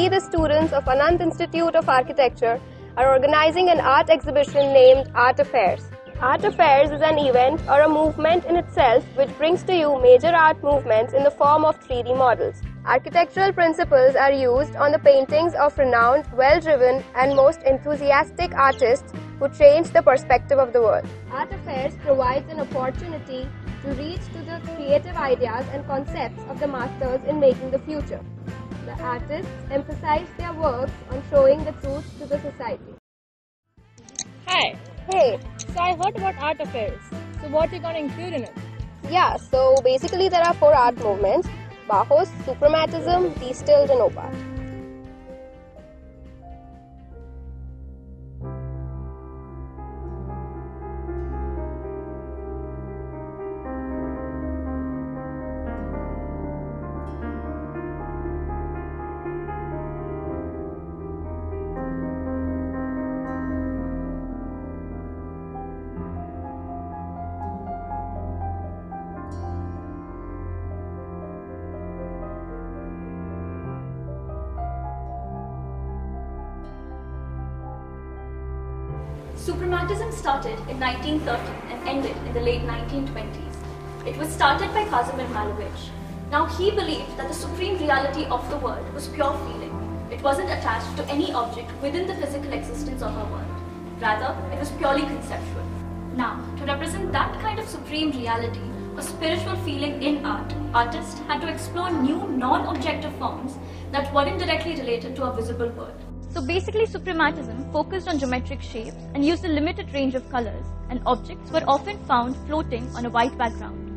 Recently, the students of Anand Institute of Architecture are organizing an art exhibition named Art Affairs. Art Affairs is an event or a movement in itself which brings to you major art movements in the form of 3D models. Architectural principles are used on the paintings of renowned, well-driven and most enthusiastic artists who change the perspective of the world. Art Affairs provides an opportunity to reach to the creative ideas and concepts of the masters in making the future. The artists emphasize their works on showing the truth to the society. Hi. Hey. So I heard about Art Affairs. So what are you going to include in it? Yeah, so basically there are 4 art movements: Bauhaus, Suprematism, Distilled and Op-Art. Suprematism started in 1930 and ended in the late 1920s. It was started by Kazimir Malevich. Now he believed that the supreme reality of the world was pure feeling. It wasn't attached to any object within the physical existence of our world. Rather, it was purely conceptual. Now, to represent that kind of supreme reality, a spiritual feeling in art, artists had to explore new non-objective forms that weren't directly related to our visible world. So basically, suprematism focused on geometric shapes and used a limited range of colors, and objects were often found floating on a white background.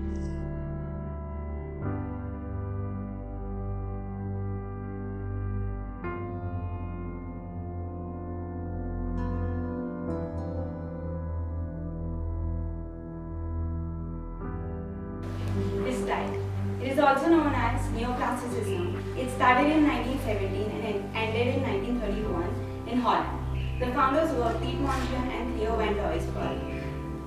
This style. It is also known as Neoclassicism. It started in 1917 and ended in 1931 in Holland. The founders were Piet Mondrian and Theo van Doesburg.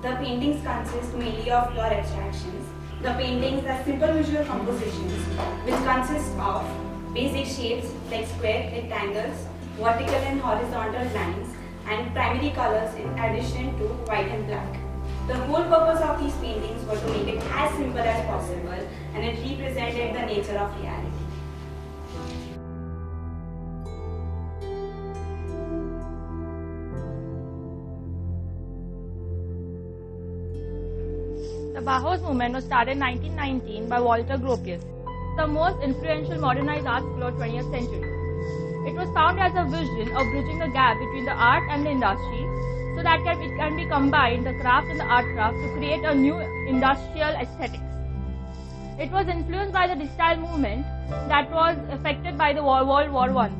The paintings consist mainly of pure abstractions. The paintings are simple visual compositions which consist of basic shapes like square, rectangles, vertical and horizontal lines, and primary colors in addition to white and black. The whole purpose of these paintings was to make it as simple as possible, and it represented the nature of reality. The Bauhaus movement was started in 1919 by Walter Gropius, the most influential modernized art school of 20th century. It was found as a vision of bridging the gap between the art and the industry, so that it can be combined, the craft and the art craft, to create a new industrial aesthetics. It was influenced by the Distilled movement that was affected by the World War I.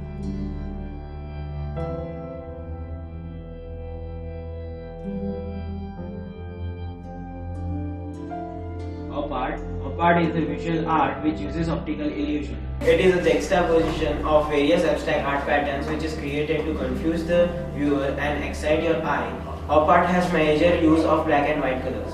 Op-art is the visual art which uses optical illusion. It is a juxtaposition of various abstract art patterns which is created to confuse the viewer and excite your eye. Op-art has major use of black and white colors.